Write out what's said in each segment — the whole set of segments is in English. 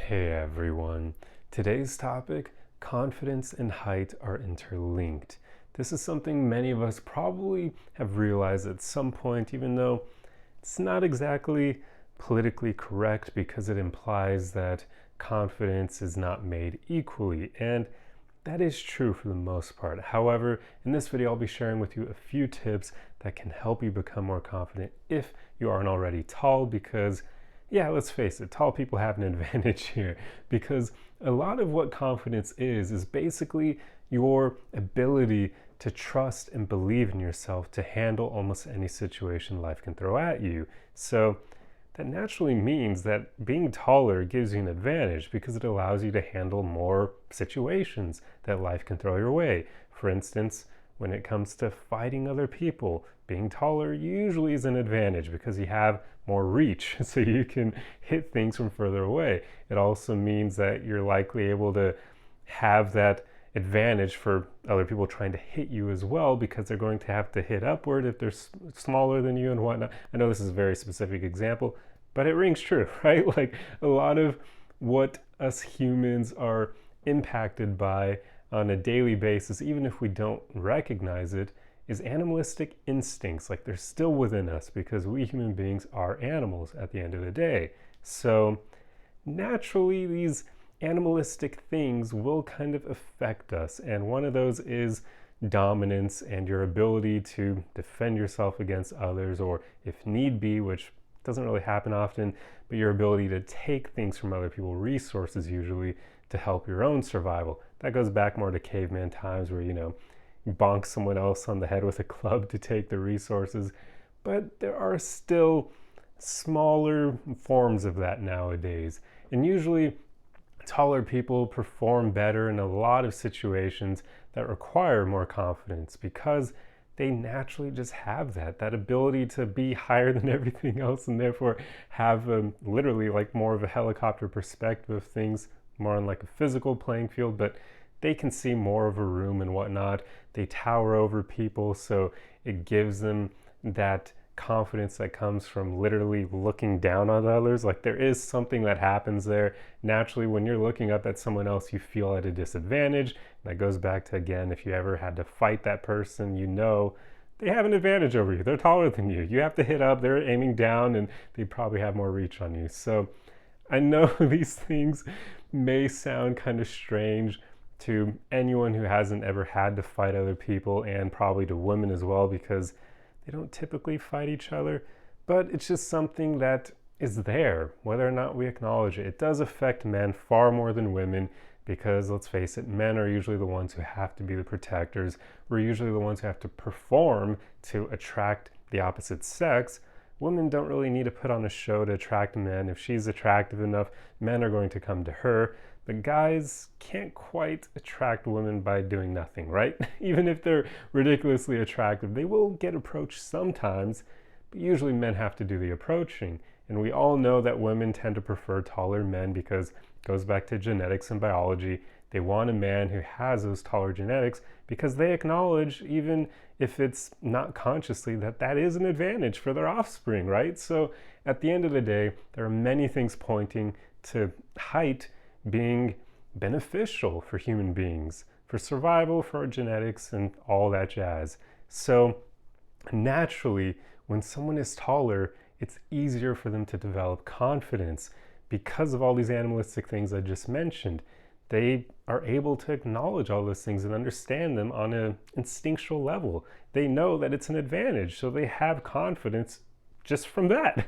Hey everyone. Today's topic, confidence and height are interlinked. This is something many of us probably have realized at some point, even though it's not exactly politically correct because it implies that confidence is not made equally. And that is true for the most part. However, in this video, I'll be sharing with you a few tips that can help you become more confident if you aren't already tall, because yeah, let's face it, tall people have an advantage here because a lot of what confidence is basically your ability to trust and believe in yourself to handle almost any situation life can throw at you. So that naturally means that being taller gives you an advantage because it allows you to handle more situations that life can throw your way. For instance, when it comes to fighting other people, being taller usually is an advantage because you have more reach, so you can hit things from further away. It also means that you're likely able to have that advantage for other people trying to hit you as well, because they're going to have to hit upward if they're smaller than you and whatnot. I know this is a very specific example, but it rings true, right? Like a lot of what us humans are impacted by on a daily basis, even if we don't recognize it, is animalistic instincts. Like they're still within us because we human beings are animals at the end of the day. So naturally, these animalistic things will kind of affect us. And one of those is dominance and your ability to defend yourself against others, or if need be, which doesn't really happen often, but your ability to take things from other people, resources usually, to help your own survival. That goes back more to caveman times where, you bonk someone else on the head with a club to take the resources. But there are still smaller forms of that nowadays. And usually taller people perform better in a lot of situations that require more confidence because they naturally just have that ability to be higher than everything else, and therefore have literally like more of a helicopter perspective of things, more on like a physical playing field, but they can see more of a room and whatnot. They tower over people, so it gives them that confidence that comes from literally looking down on others. Like there is something that happens there. Naturally, when you're looking up at someone else, you feel at a disadvantage. That goes back to, again, if you ever had to fight that person, they have an advantage over you. They're taller than you. You have to hit up, they're aiming down, and they probably have more reach on you. So I know these things may sound kind of strange to anyone who hasn't ever had to fight other people, and probably to women as well, because they don't typically fight each other, but it's just something that is there, whether or not we acknowledge it. It does affect men far more than women because, let's face it, men are usually the ones who have to be the protectors. We're usually the ones who have to perform to attract the opposite sex. Women don't really need to put on a show to attract men. If she's attractive enough, men are going to come to her. But guys can't quite attract women by doing nothing, right? Even if they're ridiculously attractive, they will get approached sometimes, but usually men have to do the approaching. And we all know that women tend to prefer taller men because it goes back to genetics and biology. They want a man who has those taller genetics because they acknowledge, even if it's not consciously, that that is an advantage for their offspring, right? So at the end of the day, there are many things pointing to height being beneficial for human beings, for survival, for our genetics, and all that jazz. So naturally, when someone is taller, it's easier for them to develop confidence because of all these animalistic things I just mentioned. They are able to acknowledge all those things and understand them on an instinctual level. They know that it's an advantage, so they have confidence just from that.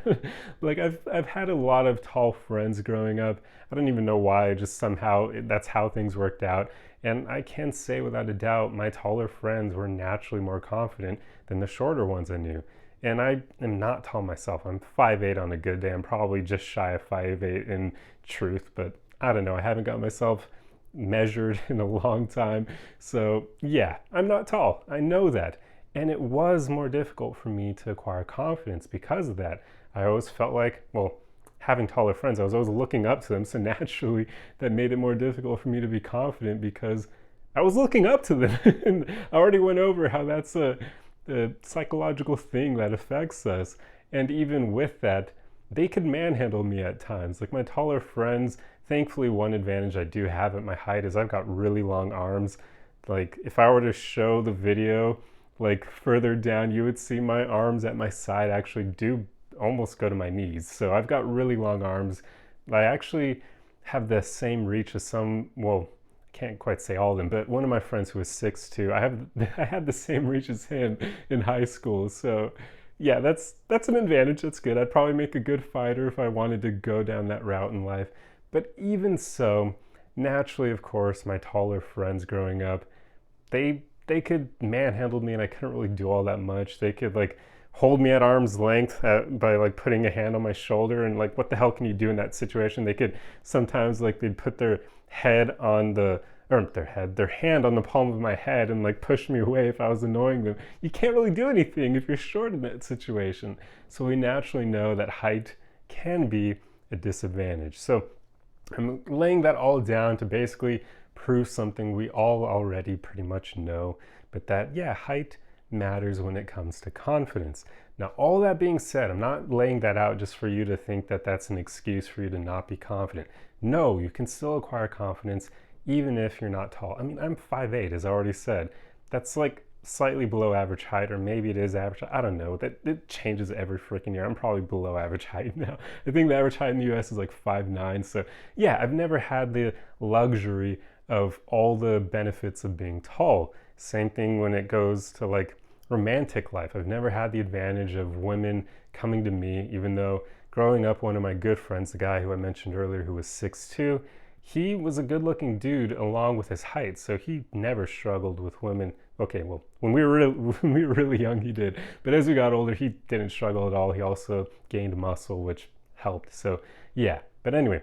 Like I've had a lot of tall friends growing up. I don't even know why, just somehow that's how things worked out. And I can say without a doubt, my taller friends were naturally more confident than the shorter ones I knew. And I am not tall myself. I'm 5'8" on a good day. I'm probably just shy of 5'8" in truth, but I don't know. I haven't got myself measured in a long time. So yeah, I'm not tall. I know that. And it was more difficult for me to acquire confidence because of that. I always felt like, well, having taller friends, I was always looking up to them. So naturally, that made it more difficult for me to be confident because I was looking up to them. And I already went over how that's a psychological thing that affects us. And even with that, they could manhandle me at times. Like my taller friends, thankfully, one advantage I do have at my height is I've got really long arms. Like if I were to show the video like further down, you would see my arms at my side actually do almost go to my knees. So I've got really long arms. I actually have the same reach as some, well, I can't quite say all of them, but one of my friends who was 6'2", I had the same reach as him in high school. So yeah, that's an advantage. That's good. I'd probably make a good fighter if I wanted to go down that route in life. But even so, naturally, of course, my taller friends growing up, they could manhandle me and I couldn't really do all that much. They could like hold me at arm's length by like putting a hand on my shoulder, and like what the hell can you do in that situation? They could sometimes like they'd put their head on the or their hand on the palm of my head and like push me away if I was annoying them. You can't really do anything if you're short in that situation. So we naturally know that height can be a disadvantage. So I'm laying that all down to basically prove something we all already pretty much know, but that, yeah, height matters when it comes to confidence. Now, all that being said, I'm not laying that out just for you to think that that's an excuse for you to not be confident. No, you can still acquire confidence even if you're not tall. I mean, I'm 5'8", as I already said. That's like slightly below average height, or maybe it is average. I don't know. That it changes every freaking year. I'm probably below average height now. I think the average height in the US is like 5'9". So yeah, I've never had the luxury of all the benefits of being tall. Same thing when it goes to like romantic life. I've never had the advantage of women coming to me, even though growing up, one of my good friends, the guy who I mentioned earlier who was 6'2", he was a good looking dude along with his height, so he never struggled with women. Okay, well, when we were when we were really young, he did. But as we got older, he didn't struggle at all. He also gained muscle, which helped. So yeah, but anyway,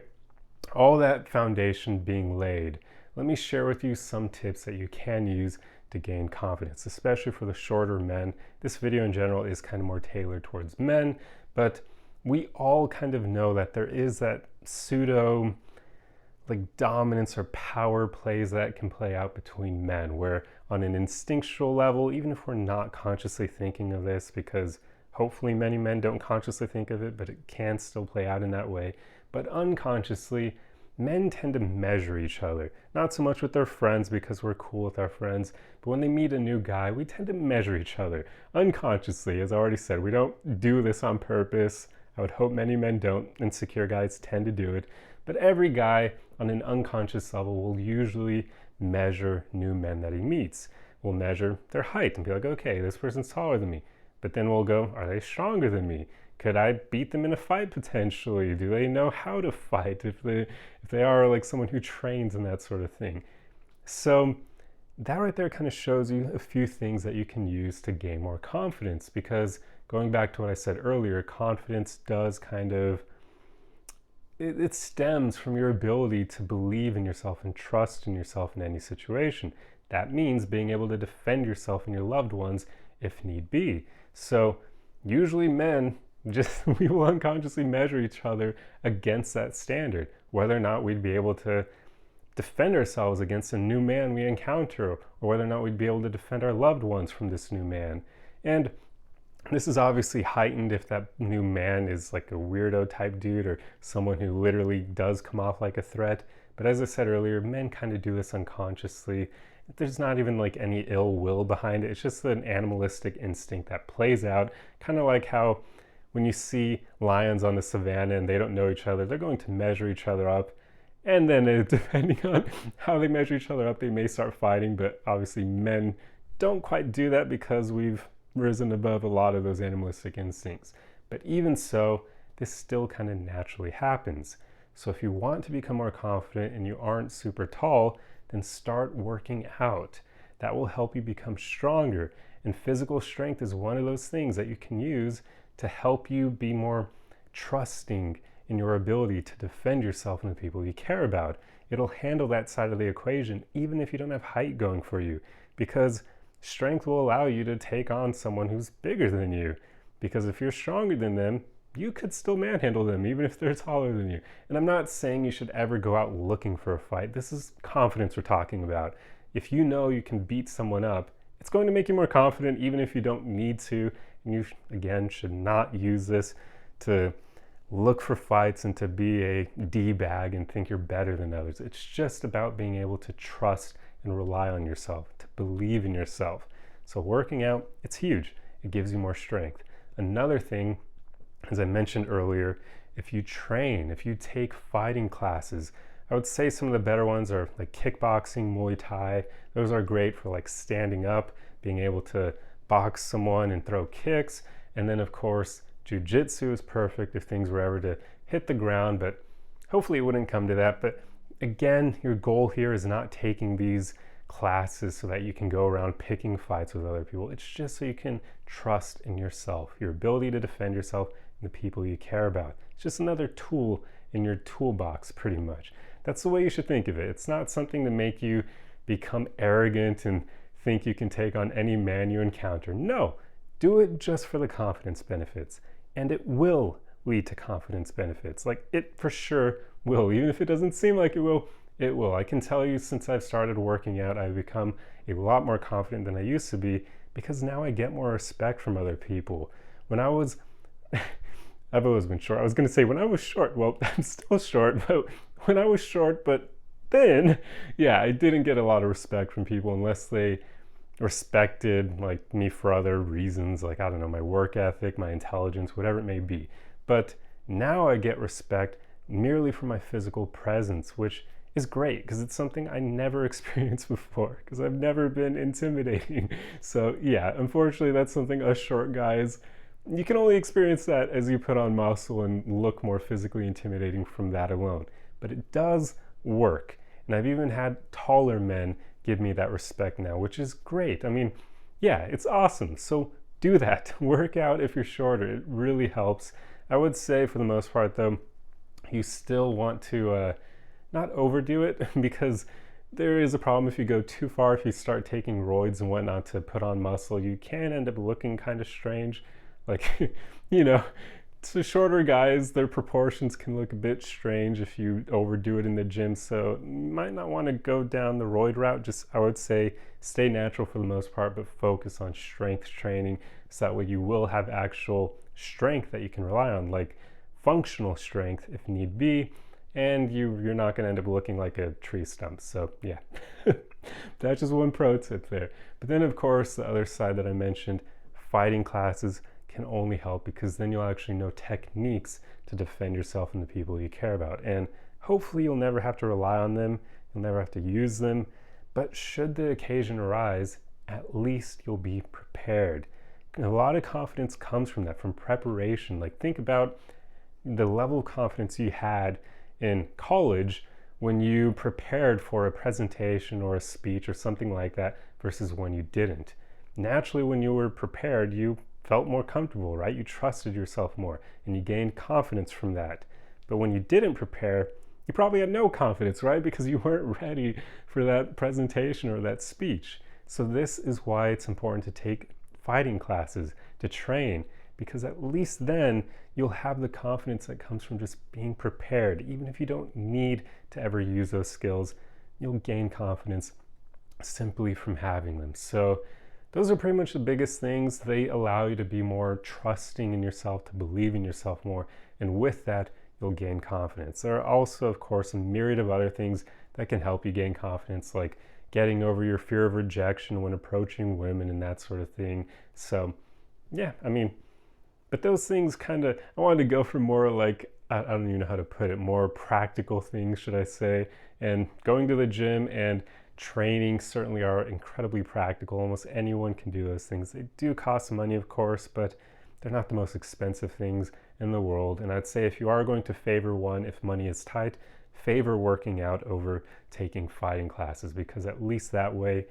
all that foundation being laid, let me share with you some tips that you can use to gain confidence, especially for the shorter men. This video in general is kind of more tailored towards men, but we all kind of know that there is that pseudo like dominance or power plays that can play out between men, where on an instinctual level, even if we're not consciously thinking of this, because hopefully many men don't consciously think of it, but it can still play out in that way, but unconsciously, men tend to measure each other. Not so much with their friends because we're cool with our friends, but when they meet a new guy, we tend to measure each other unconsciously. As I already said, we don't do this on purpose. I would hope many men don't. Insecure guys tend to do it. But every guy on an unconscious level will usually measure new men that he meets. We'll measure their height and be like, okay, this person's taller than me. But then we'll go, are they stronger than me? Could I beat them in a fight potentially? Do they know how to fight if they are like someone who trains and that sort of thing? So that right there kind of shows you a few things that you can use to gain more confidence, because going back to what I said earlier, confidence does kind of it stems from your ability to believe in yourself and trust in yourself in any situation. That means being able to defend yourself and your loved ones if need be. So usually men, we will unconsciously measure each other against that standard, whether or not we'd be able to defend ourselves against a new man we encounter, or whether or not we'd be able to defend our loved ones from this new man. And this is obviously heightened if that new man is like a weirdo type dude or someone who literally does come off like a threat. But as I said earlier, men kind of do this unconsciously. There's not even like any ill will behind it. It's just an animalistic instinct that plays out, kind of like how when you see lions on the savannah and they don't know each other, they're going to measure each other up. And then depending on how they measure each other up, they may start fighting. But obviously men don't quite do that because we've risen above a lot of those animalistic instincts. But even so, this still kind of naturally happens. So if you want to become more confident and you aren't super tall, then start working out. That will help you become stronger. And physical strength is one of those things that you can use to help you be more trusting in your ability to defend yourself and the people you care about. It'll handle that side of the equation even if you don't have height going for you, because strength will allow you to take on someone who's bigger than you. Because if you're stronger than them, you could still manhandle them even if they're taller than you. And I'm not saying you should ever go out looking for a fight. This is confidence we're talking about. If you know you can beat someone up, it's going to make you more confident even if you don't need to. And you, again, should not use this to look for fights and to be a D-bag and think you're better than others. It's just about being able to trust and rely on yourself, to believe in yourself. So working out, it's huge. It gives you more strength. Another thing, as I mentioned earlier, if you train, if you take fighting classes, I would say some of the better ones are like kickboxing, Muay Thai. Those are great for like standing up, being able to box someone and throw kicks. And then of course, jiu-jitsu is perfect if things were ever to hit the ground, but hopefully it wouldn't come to that. But again, your goal here is not taking these classes so that you can go around picking fights with other people. It's just so you can trust in yourself, your ability to defend yourself and the people you care about. It's just another tool in your toolbox, pretty much. That's the way you should think of it. It's not something to make you become arrogant and think you can take on any man you encounter. No, do it just for the confidence benefits. And it will lead to confidence benefits. Like, it for sure will. Even if it doesn't seem like it will, it will. I can tell you, since I've started working out, I've become a lot more confident than I used to be, because now I get more respect from other people. When I was, I've always been short. I was going to say when I was short, well, I'm still short, but when I was short, but then, yeah, I didn't get a lot of respect from people unless they respected like me for other reasons, like, I don't know, my work ethic, my intelligence, whatever it may be. But now I get respect merely for my physical presence, which is great because it's something I never experienced before, because I've never been intimidating. So yeah, unfortunately that's something us short guys, you can only experience that as you put on muscle and look more physically intimidating from that alone. But it does work. And I've even had taller men give me that respect now, which is great. I mean, yeah, it's awesome. So do that. Work out if you're shorter. It really helps. I would say for the most part though, you still want to not overdo it, because there is a problem if you go too far. If you start taking roids and whatnot to put on muscle, you can end up looking kind of strange. Like, you know, to shorter guys, their proportions can look a bit strange if you overdo it in the gym. So you might not want to go down the roid route. Just, I would say, stay natural for the most part, but focus on strength training, so that way you will have actual strength that you can rely on, like functional strength if need be, and you're not going to end up looking like a tree stump. So yeah, that's just one pro tip there. But then of course, the other side that I mentioned, fighting classes can only help, because then you'll actually know techniques to defend yourself and the people you care about. And hopefully you'll never have to rely on them, you'll never have to use them, but should the occasion arise, at least you'll be prepared. And a lot of confidence comes from that, from preparation. Like, think about the level of confidence you had in college when you prepared for a presentation or a speech or something like that versus when you didn't. Naturally, when you were prepared, you felt more comfortable, right? You trusted yourself more and you gained confidence from that. But when you didn't prepare, you probably had no confidence, right? Because you weren't ready for that presentation or that speech. So this is why it's important to take fighting classes, to train, because at least then you'll have the confidence that comes from just being prepared. Even if you don't need to ever use those skills, you'll gain confidence simply from having them. So those are pretty much the biggest things. They allow you to be more trusting in yourself, to believe in yourself more, and with that, you'll gain confidence. There are also, of course, a myriad of other things that can help you gain confidence, like getting over your fear of rejection when approaching women and that sort of thing. So yeah, I mean, but those things kind of, I wanted to go for more like, I don't even know how to put it, more practical things, should I say. And going to the gym and training certainly are incredibly practical. Almost anyone can do those things. They do cost money, of course, but they're not the most expensive things in the world. And I'd say if you are going to favor one, if money is tight, favor working out over taking fighting classes, because at least that way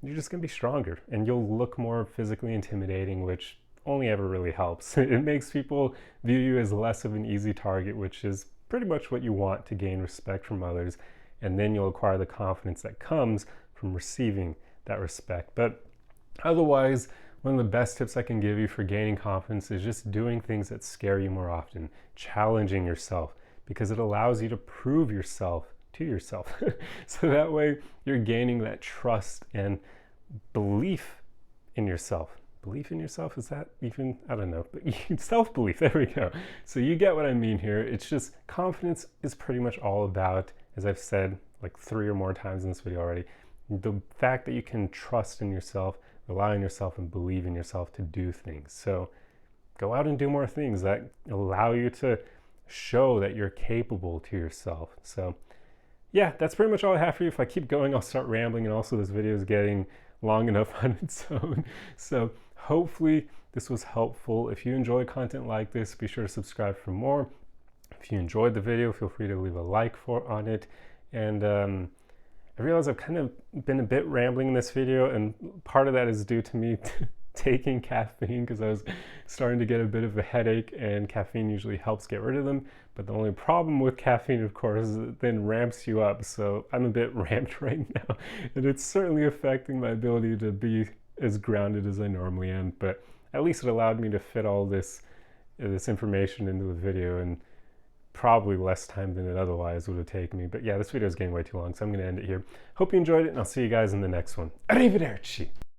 you're just going to be stronger and you'll look more physically intimidating, which only ever really helps. It makes people view you as less of an easy target, which is pretty much what you want to gain respect from others. And then you'll acquire the confidence that comes from receiving that respect. But otherwise, one of the best tips I can give you for gaining confidence is just doing things that scare you more often, challenging yourself, because it allows you to prove yourself to yourself. So that way you're gaining that trust and belief in yourself, belief in yourself, is that even, I don't know, but self-belief, there we go. So you get what I mean here. It's just confidence is pretty much all about, as I've said like 3 or more times in this video already, the fact that you can trust in yourself, rely on yourself, and believe in yourself to do things. So go out and do more things that allow you to show that you're capable to yourself. So yeah, that's pretty much all I have for you. If I keep going, I'll start rambling, and also this video is getting long enough on its own. So hopefully this was helpful. If you enjoy content like this, be sure to subscribe for more. If you enjoyed the video, feel free to leave a like on it. And I realize I've kind of been a bit rambling in this video, and part of that is due to me taking caffeine, because I was starting to get a bit of a headache, and caffeine usually helps get rid of them. But the only problem with caffeine, of course, is it then ramps you up. So I'm a bit ramped right now, and it's certainly affecting my ability to be as grounded as I normally am. But at least it allowed me to fit all this information into the video, and probably less time than it otherwise would have taken me. But yeah, this video is getting way too long, so I'm going to end it here. Hope you enjoyed it, and I'll see you guys in the next one. Arrivederci!